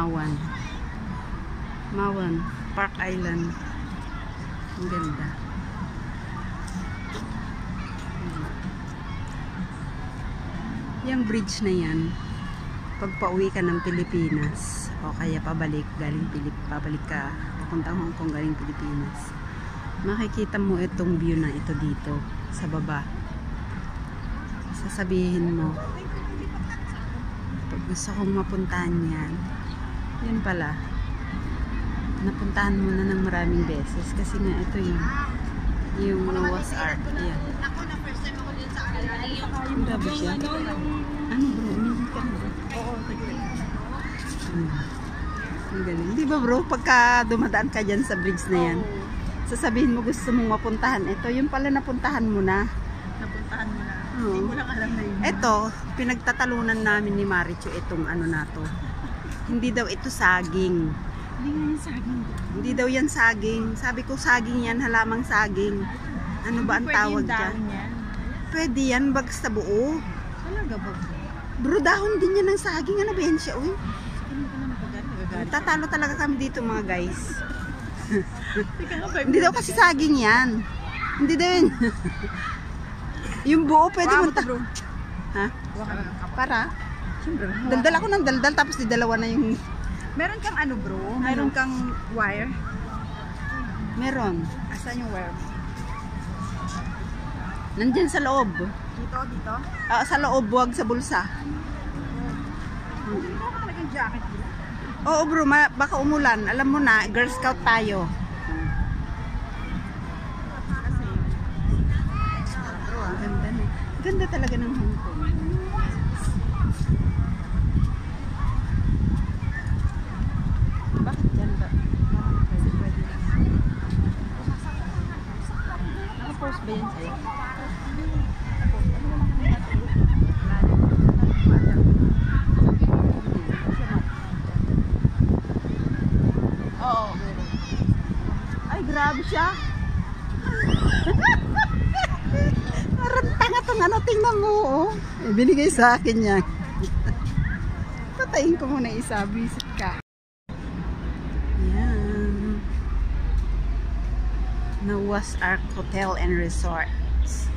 Mawan. Mawan, Park Island. Ang ganda. Yung bridge na yan, pag pauwi ka ng Pilipinas, o kaya pabalik, pabalik ka, papuntang Hong Kong galing Pilipinas, makikita mo itong view na ito dito, sa baba. Sasabihin mo, pag gusto kong mapuntahan yan, yun pala, napuntahan mo na ng maraming beses kasi nga ito yung Noah's Ark. Yan. Ako na first time ako din sa Ark. Ang gabi siya. Ano bro? Umihi ka na bro? Oo, ang galing. Di ba bro? Pagka dumadaan ka dyan sa bridge na yan, sasabihin mo gusto mong mapuntahan. Ito, yung pala napuntahan mo na. napuntahan mo na. Oo. Hindi mo lang alam na yun. Ito, pinagtatalunan namin ni Marichu itong ano na to. Hindi daw ito saging. Hindi nga yung saging. Hindi daw yan saging. Sabi ko saging yan, halamang saging. Ano ba ang tawag dyan? Pwede yan, basta buo. Talaga ba? Bro, dahon din yan ng saging. Ano ba yan siya? Uy, Hindi ka naman pagkagalit. tatalo talaga kami dito mga guys. Teka nga, Hindi daw kasi saging yan. Hindi daw yun. Yung buo pwede mo ta... Ha? Para? Siyempre. Daldal ako ng daldal tapos di dalawa na yung... Meron kang ano bro? Meron kang wire? Meron. Asan yung wire? Nandyan sa loob. Dito, dito? Sa loob, wag sa bulsa. Hindi ako talagang jacket dito. Oo bro, baka umulan. Alam mo na, Girl Scout tayo. Kasi, Bro, ang ganda na. Ganda talaga ng Hong Kong. Bakit dyan ba? Pwede lang. Naka-post ba yan sa'yo? Oo. Ay, grabe siya. Parang tanga tong ano, tingnan mo. Oh. Binigay sa akin yan. Patayin ko muna isa, visit ka. Yan. Noah's Ark Hotel and Resorts.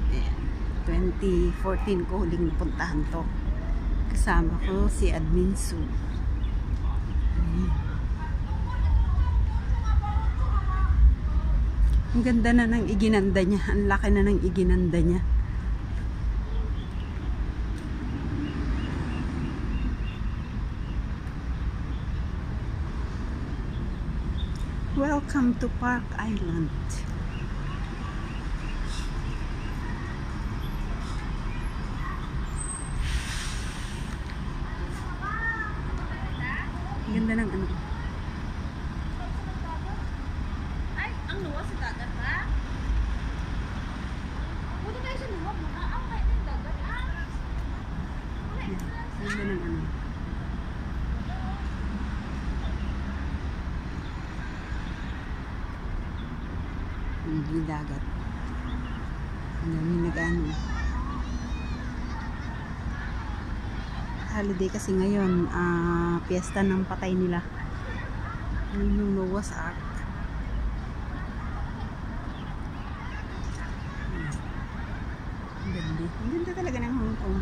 Ayan. 2014 ko huling napuntahan to. Kasama ko si Admin Sue. Ayan. Ang ganda na ng iginanda niya. Ang laki na ng iginanda niya. Welcome to Park Island. Ang ganda ng ano. ay, ang luwas sa dagat ha? Buti tayo sa luwag mo. Ang kahit ng dagat. Ang ganda ng ano. Yung dagat. Ang dami nag-ano. Holiday kasi ngayon, piyesta ng patay nila. Yung Noah's Ark. Ang ganda. Ang ganda talaga ng Hong Kong.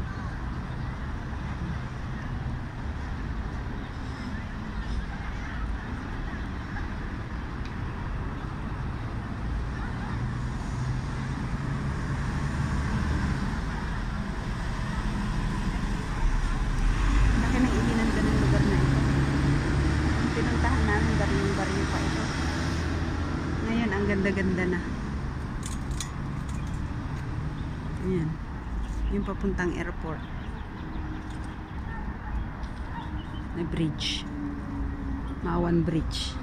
Laki ng iginanda ng lugar na ito. Ang pinuntahan namin, baryo-baryo pa ito. Ngayon, ang ganda-ganda na. Ayan. Yung papuntang airport. Na bridge. Mawan Bridge.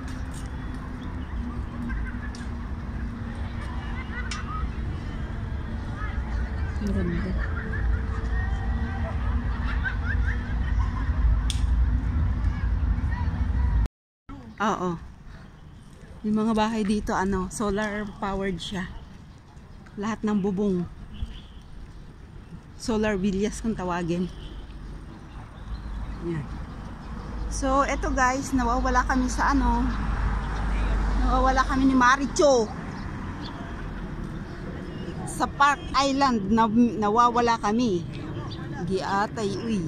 Ang ganda. Oo. Yung mga bahay dito, ano, solar powered siya. Lahat ng bubong. Solar villas kung tawagin. Yan. So, eto guys, nawawala kami sa ano. Nawawala kami ni Maricho. Sa Park Island, nawawala kami. Giatay, uy.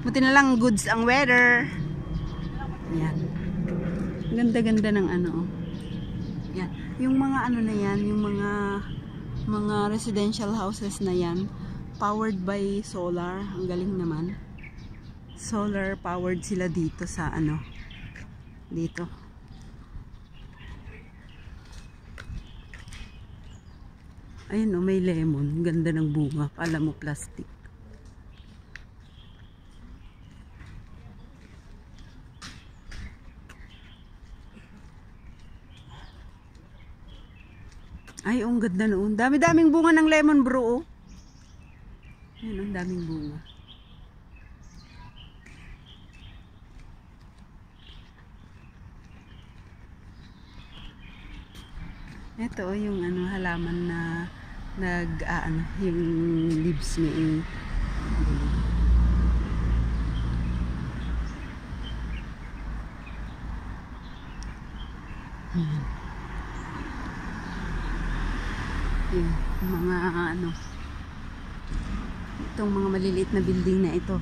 Buti na lang goods ang weather. Yan. Ganda-ganda ng ano. Yan. Yung mga ano na yan, yung mga residential houses na yan, powered by solar. Ang galing naman. Solar powered sila dito sa ano, dito. Ayun, oh, may lemon. Ganda ng bunga. Pala mo plastic. Ay, ang ganda noon. Dami-daming bunga ng lemon, bro. Oh. Ayun, ang daming bunga. Ito yung ano, halaman na ano, yung leaves niya. Yung mga ano, itong mga maliliit na building na ito,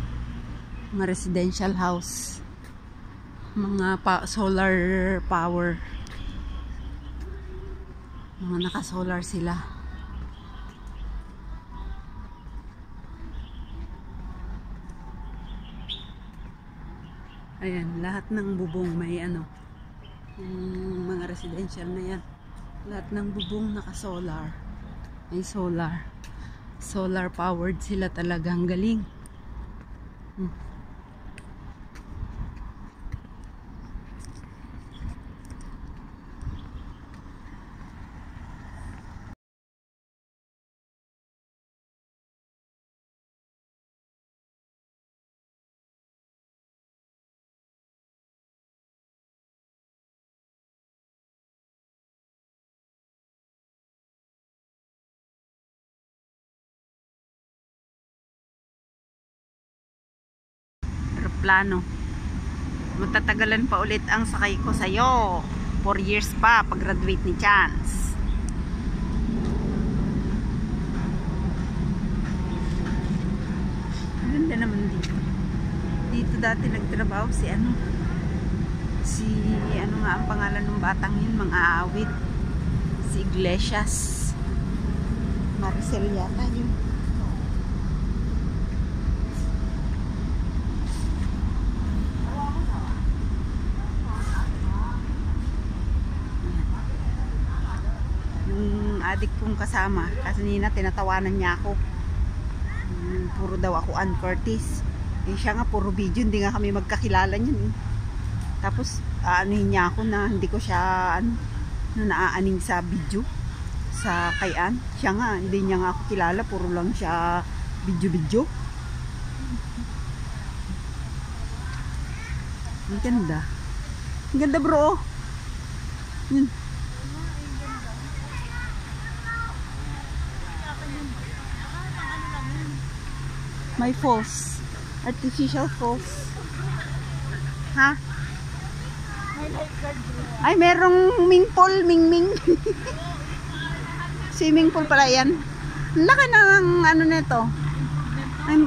mga residential house, mga solar power. Mga naka-solar sila. Ayan, lahat ng bubong may ano. Yung mga residential na yan. Lahat ng bubong naka-solar. May solar. Solar powered sila talagang galing. Plano. Matatagalan pa ulit ang sakay ko sa'yo. 4 years pa pag-graduate ni Chance. Ganda naman dito. Dito dati nagtrabaho si ano. Si ano nga ang pangalan ng batang yun, mga aawit. Si Iglesias. Maricel yata yun. Adik kong kasama kasi nina tinatawanan niya ako, puro daw ako Ann Curtis, siya nga puro video, hindi nga kami magkakilala niyan. Tapos aanuhin niya ako na hindi ko siya ano, na naaaning sa video sa kay Ann. Siya nga hindi niya nga ako kilala, puro lang siya video. Ang ganda bro. Yun. May falls. Artificial falls. Ha? Ay, merong ming-ming. Swimming pool pala yan. Laki ng ano nito. Ay,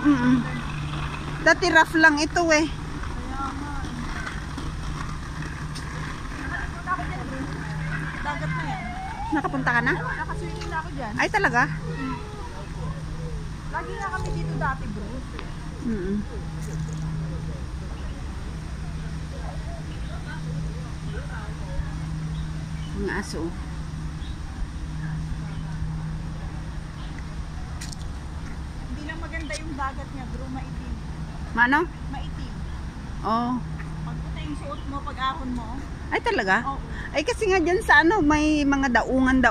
dati rough lang ito eh. Dagat na yan. Nakapunta ka na? Nakaswimming na ako dyan. Ay, talaga? Lagi nga kami dito dati, bro. Ang aso. Hindi lang maganda yung dagat niya, bro. Maitim. Mano? Maitim. Oh. Pag puti yung suot mo, pag ahon mo. Ay, talaga? Oo. Ay, kasi nga dyan sa ano, may mga daungan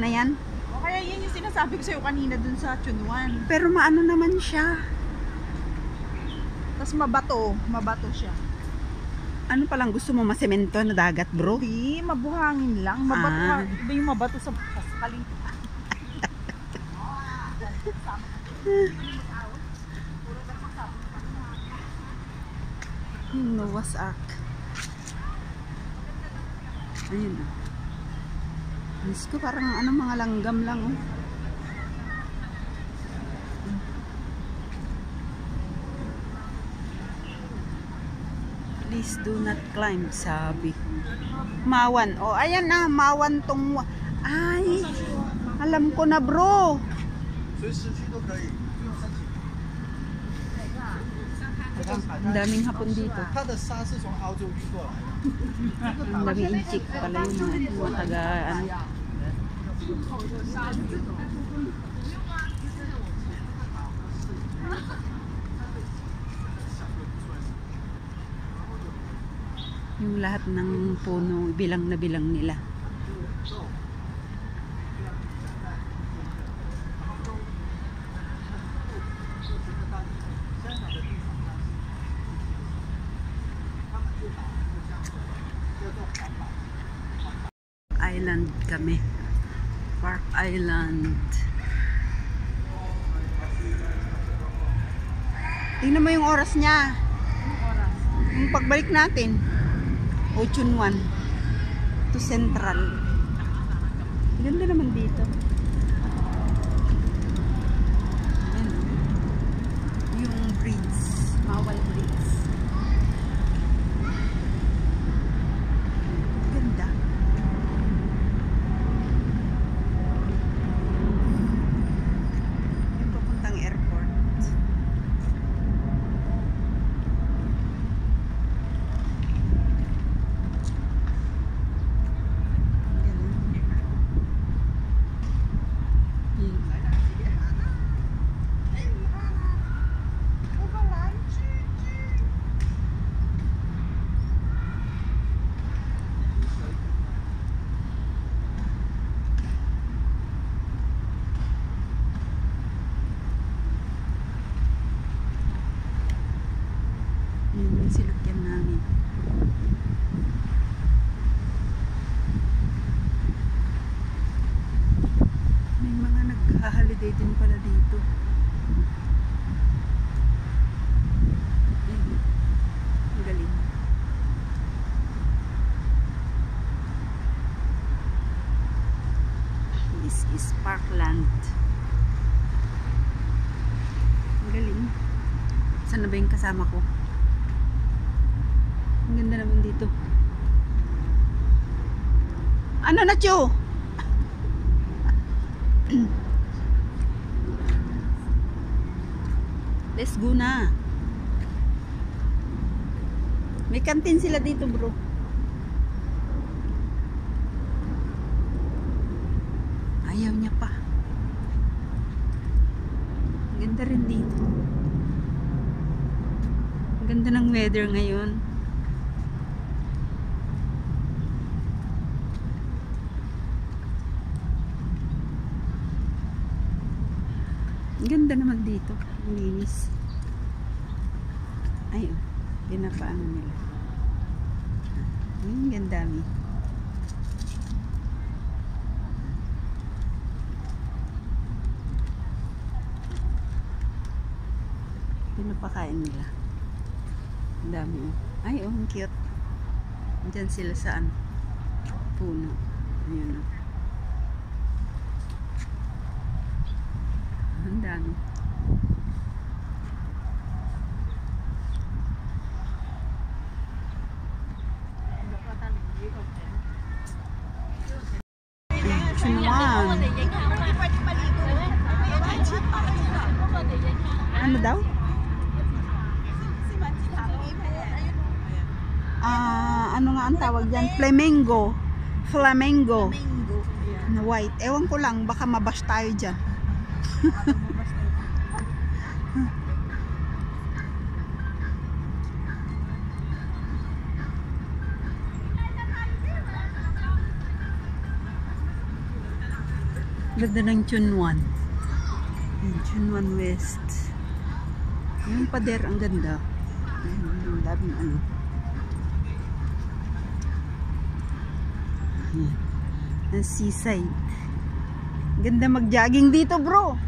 na yan. O kaya yun yung sinasabi ko sa'yo kanina dun sa Chunuan. Pero maano naman siya. Tapos mabato siya. Ano palang gusto mo, masemento na dagat, bro? Hindi, mabuhangin lang. Mabato iba yung mabato sa kaling. Yung Noah's Ark. Ayun o. Diyos ko, parang ano, mga langgam lang oh. Please do not climb, sabi. Mawan. O, ayan na, mawan tong... Ay, alam ko na bro. Ang daming hapon dito. Ang daming inchik pala yung mga taga ano. Yung lahat ng puno, bilang na bilang nila. Island kami. Park Island. Tingnan mo yung oras niya. Yung pagbalik natin. 8:01 to Central. Ganda naman dito. Ayan. Yung bridge. Mawal bridge. Ganda. Yung papuntang airport. Yun yung sinakyan namin. May mga nag-holiday din pala dito. Ayun. Ang galing. This is Parkland. Ang galing. Saan na ba yung kasama ko? Ang ganda naman dito. Ano na, Chu? Let's go na. May kantin sila dito, bro. Ayaw niya pa. Ang ganda rin dito. Ang ganda ng weather ngayon. Ang ganda naman dito. Ang linis. Ay, oh. Pinapaano nila. Ang ganda mi. Pinapakain nila. Ang dami oh. Ay, oh, ang cute. Diyan sila saan? Puno. Ayun oh. Ang dami. Chunwan. Ano daw? Ano nga ang tawag dyan? Flamingo. Flamingo. Na white. Ewan ko lang, baka mabash tayo dyan. Ganda ng Chunwan. Chunwan West. Yung pader ang ganda. Ang daming ano. Ang seaside. Ganda mag-jogging dito, bro.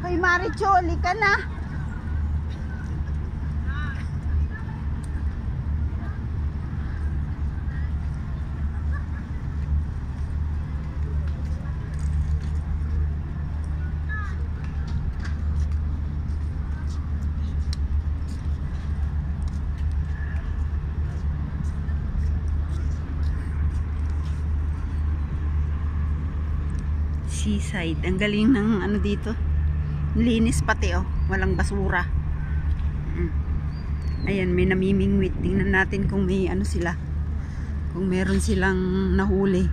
Hoy, Maricholi ka na. Seaside. Ang galing ng ano dito. Linis pati oh. Walang basura. Ayan, may namimingwit. Tingnan natin kung may ano sila. Kung meron silang nahuli.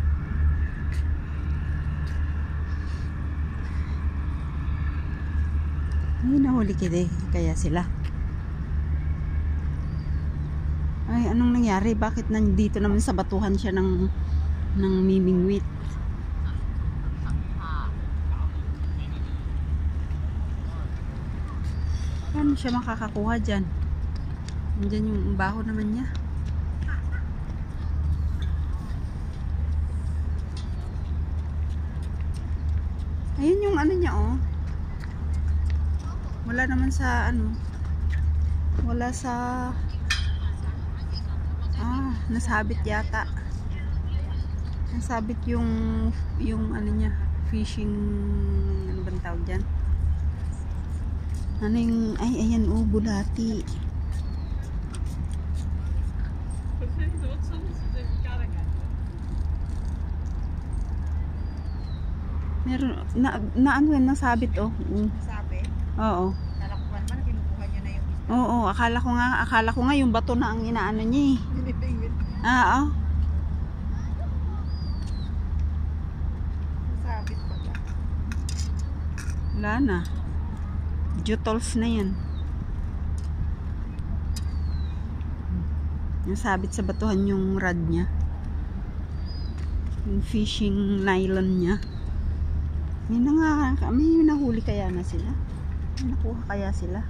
May nahuli kaya sila. Ay, anong nangyari? Bakit nandito naman sa batuhan siya ng mimingwit? Paano siya makakakuha dyan? Nandiyan yung baho naman niya. Ayun yung ano niya oh. Wala naman sa ano. Wala sa nasabit yata. Nasabit yung ano niya, fishing ano bang tawag diyan? Ano yung ayan oh, bulati. Meron na ano yan nasabit oh. Sabi? Oo. Nalakuan man, kinukuha niya na yung isda. Oo, akala ko nga yung bato na ang inaano niya eh. Oo. Sabit pala. Wala na. Jutols na yan. Nasabit sa batuhan yung rod niya. Yung fishing nylon niya. May nahuli kaya na sila? May nakuha kaya sila?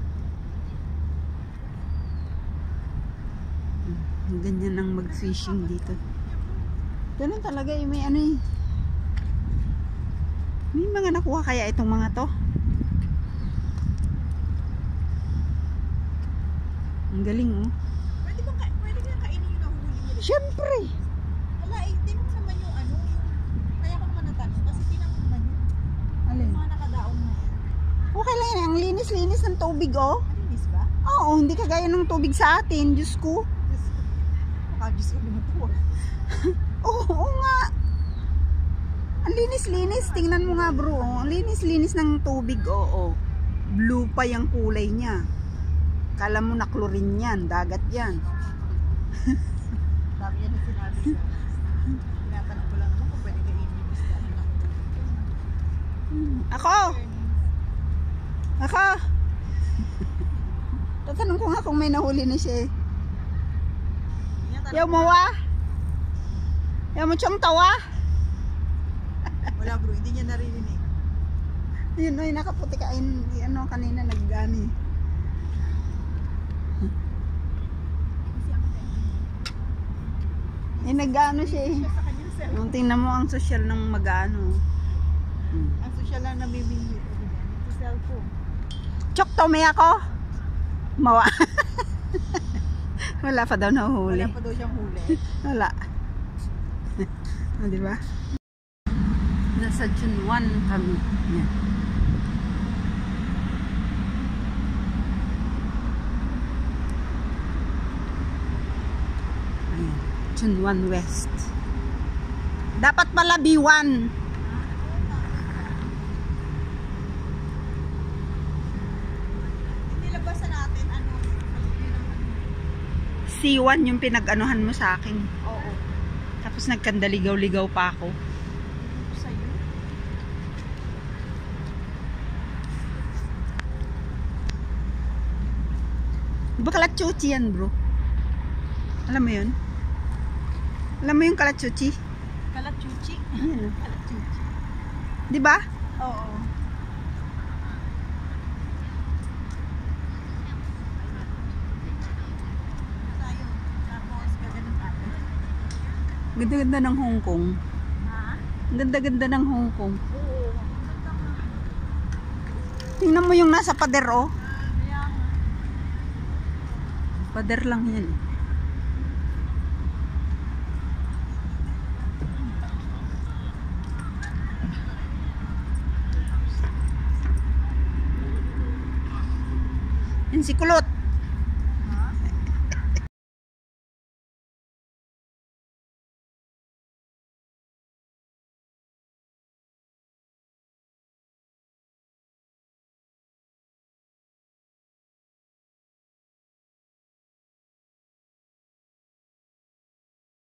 Ganyan ang mag-fishing dito. Ganun talaga may ano eh. May mga nakuha kaya itong mga to? Ang galing oh. Pwede kaya kainin yung nahuli nila? Siyempre! Wala, tinong naman yung ano. Kaya ko naman natanong kasi tinong naman yun. Alin? Yung mga nakadaong na yun. Okay lang yan. Ang linis-linis ng tubig oh. Malinis ba? Oo, hindi kagaya ng tubig sa atin. Diyos ko. Diyos ko naman to. Oo nga. Ang linis-linis. Tingnan mo nga bro. Ang linis-linis ng tubig. Oo. Blue pa yung kulay niya. Kala mo na chlorine yan. Dagat yan. Sabi yan yung sinabi sa tinatanong ko lang naman kung pwede kainin yung isda. Ako! Ako! Tatanong ko nga kung may nahuli na siya eh. Yaw mo wa? Yaw mo siyang tawa? Wala bro, hindi niya naririnig. Yun ay nakaputi ka. Ano kanina naggani. Nagano siya eh. Sa kanyang cellphone. Tingnan mo ang social ng mag-ano. Ang social lang namimingwit. Sa cellphone. Chok to may ako. Mawa. Wala pa daw nahuhuli. Wala pa daw siyang huli. Wala. Di ba? Nasa June 1 kami. Yan. Ayan. June 1 West. Dapat pala B1. Nilabasan natin ano. C1 yung pinag-anuhan mo sa akin. Oo. Tapos nagkandaligaw-ligaw pa ako. Sa'yo. Di ba kalachuchi yan bro? Alam mo yun? Alam mo yung kalachuchi? Kalachuchi. Ayan o. Kalachuchi. Di ba? Oo. Tayo. Tapos gaganon tayo. Ganda-ganda ng Hong Kong. Ha? Ganda-ganda ng Hong Kong. Oo. Tingnan mo yung nasa pader oh. Kaya nga. Pader lang yan. Yan si Kulot.